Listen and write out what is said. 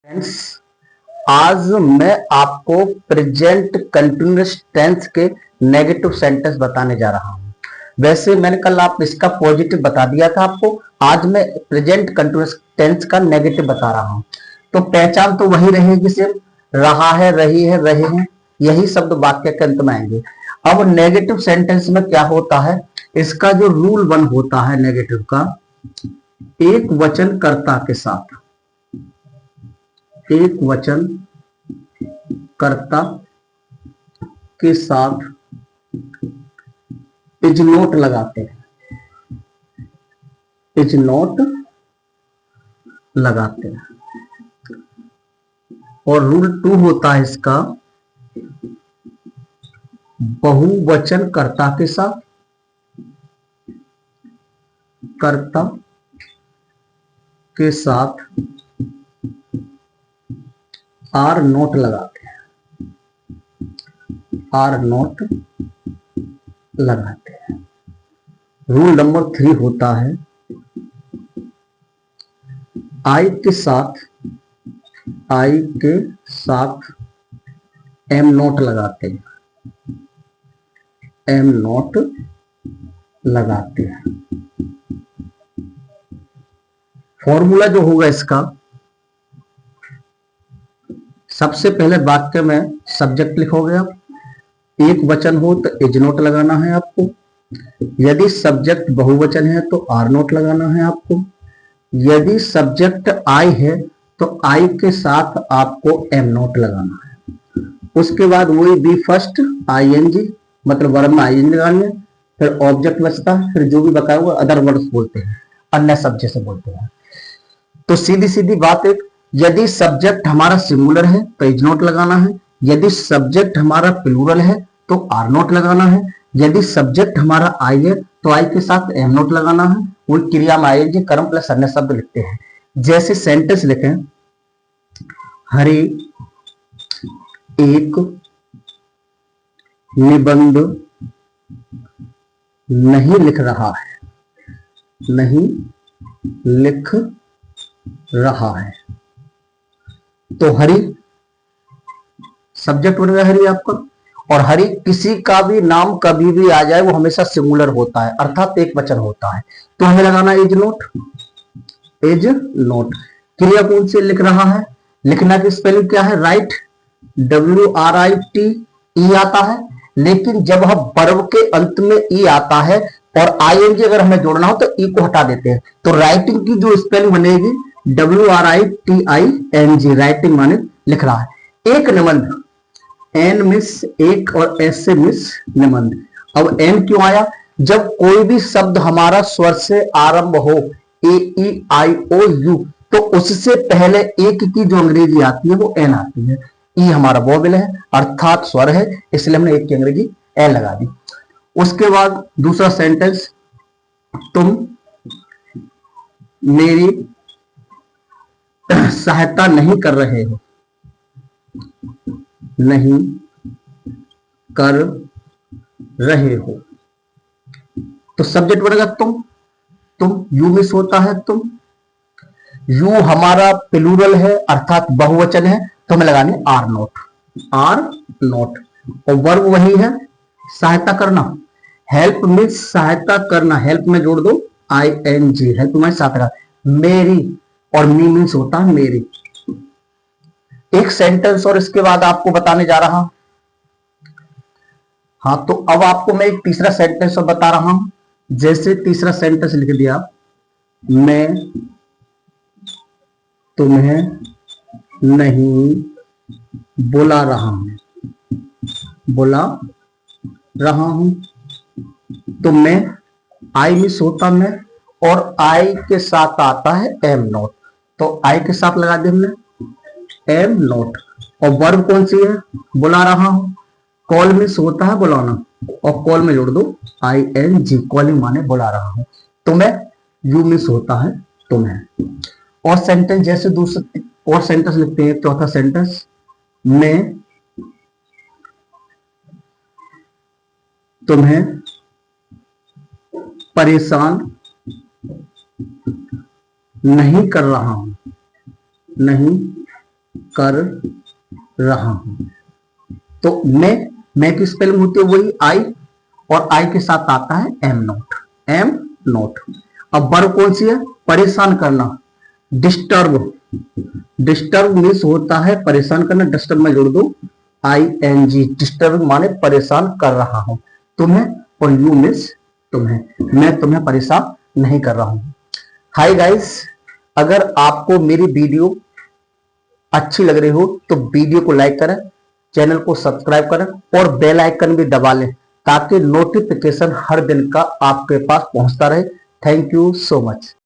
Friends, आज मैं आपको प्रेजेंट कंटिन्यूअस टेंस के नेगेटिव सेंटेंस बताने जा रहा हूं। वैसे मैंने कल आप इसका पॉजिटिव बता दिया था आपको। आज मैं प्रेजेंट कंटिन्यूअस टेंस का नेगेटिव बता रहा हूं। तो पहचान तो वही रहेगी, सिर्फ रहा है, रही है, रहे हैं, यही शब्द वाक्य के अंत में आएंगे। अब नेगेटिव सेंटेंस में क्या होता है, इसका जो रूल 1 होता है नेगेटिव का, एक वचन कर्ता के साथ, एक वचन कर्ता के साथ इज नोट लगाते हैं, इज नोट लगाते हैं। और रूल 2 होता है इसका, बहुवचन कर्ता के साथ, कर्ता के साथ आर नोट लगाते हैं, आर नोट लगाते हैं। रूल नंबर 3 होता है, आई के साथ, आई के साथ एम नोट लगाते हैं, एम नोट लगाते हैं। फॉर्मूला जो होगा इसका, सबसे पहले वाक्य में सब्जेक्ट लिखोगे आप, एक वचन हो तो इज नोट लगाना है आपको, यदि सब्जेक्ट बहुवचन है तो आर नोट लगाना है आपको, यदि सब्जेक्ट आई है तो आई के साथ आपको एम नोट लगाना है। उसके बाद वही बी फर्स्ट आईएनजी, मतलब वर्ब में आईएनजी लगानी है, फिर ऑब्जेक्ट बचता है, फिर जो भी बकाया हुआ अदर वर्ड्स बोलते हैं, अन्य शब्द से बोलते हैं। तो सीधी सीधी बात एक, यदि सब्जेक्ट हमारा सिंगुलर है तो इज नोट लगाना है, यदि सब्जेक्ट हमारा प्लूरल है तो आर नोट लगाना है, यदि सब्जेक्ट हमारा आई है तो आई के साथ एम नोट लगाना है। वो क्रिया में आईएनजी कर्म प्लस अन्य शब्द लिखते हैं। जैसे सेंटेंस लिखें, हरि एक निबंध नहीं लिख रहा है, नहीं लिख रहा है। तो हरि सब्जेक्ट बन गया हरि आपका, और हरि किसी का भी नाम कभी भी आ जाए वो हमेशा सिंगुलर होता है, अर्थात एक वचन होता है। तो हमें लगाना इज नोट, इज नोट। क्रिया कौन से लिख रहा है, लिखना की स्पेलिंग क्या है, राइट, WRIT आता है। लेकिन जब हम वर्ब के अंत में ई आता है और आईएनजी अगर हमें जोड़ना हो तो ई को हटा देते हैं, तो राइटिंग की जो स्पेलिंग बनेगी WRITING, राइटिंग माने लिख रहा है। एक निबंध, एन मिस एक और एस से मिस निबंध। अब एन क्यों आया, जब कोई भी शब्द हमारा स्वर से आरंभ हो, AEIOU, तो उससे पहले एक की जो अंग्रेजी आती है वो एन आती है। ई हमारा वोवेल है, अर्थात स्वर है, इसलिए हमने एक की अंग्रेजी एन लगा दी। उसके बाद दूसरा सेंटेंस, तुम मेरी सहायता नहीं कर रहे हो, नहीं कर रहे हो। तो सब्जेक्ट बनेगा तुम, तुम, यू मिस होता है तुम, यू हमारा प्लूरल है अर्थात बहुवचन है, तो हमें लगाने आर नोट, आर नोट। और वर्ब वही है, सहायता करना, हेल्प मीन्स सहायता करना, हेल्प में जोड़ दो ING, हेल्प में सहायता, मेरी, और मी मीन्स होता है मेरी। एक सेंटेंस और इसके बाद आपको बताने जा रहा हूं। हाँ, तो अब आपको मैं एक तीसरा सेंटेंस और बता रहा हूं। जैसे तीसरा सेंटेंस लिख दिया, मैं तुम्हें नहीं बुला रहा हूं, बुला रहा हूं। तो मैं, आई मिस होता मैं, और आई के साथ आता है एम नोट, तो आई के साथ लगा दे हमने एम नोट। और वर्ब कौन सी है, बुला रहा हूं, कॉल मिस होता है बुलाना, और कॉल में जोड़ दो ING, कॉलिंग माने बुला रहा हूं। तो मैं, यू मिस होता है तुम्हें। और सेंटेंस जैसे दूसरे और सेंटेंस लिखते हैं, चौथा सेंटेंस, मैं तुम्हें परेशान नहीं कर रहा हूं, नहीं कर रहा हूं। तो मैं की स्पेलिंग होती है वही आई, और आई के साथ आता है एम नॉट, एम नॉट। अब वर्ब कौन सी है? परेशान करना, डिस्टर्ब। डिस्टर्ब मीन्स होता है परेशान करना, डिस्टर्ब में जोड़ दो ING, डिस्टर्ब माने परेशान कर रहा हूं तुम्हें, और यू मीन्स तुम्हें, मैं तुम्हें परेशान नहीं कर रहा हूं। हाय गाइस, अगर आपको मेरी वीडियो अच्छी लग रही हो तो वीडियो को लाइक करें, चैनल को सब्सक्राइब करें और बेल आइकन भी दबा लें ताकि नोटिफिकेशन हर दिन का आपके पास पहुंचता रहे। Thank you so much.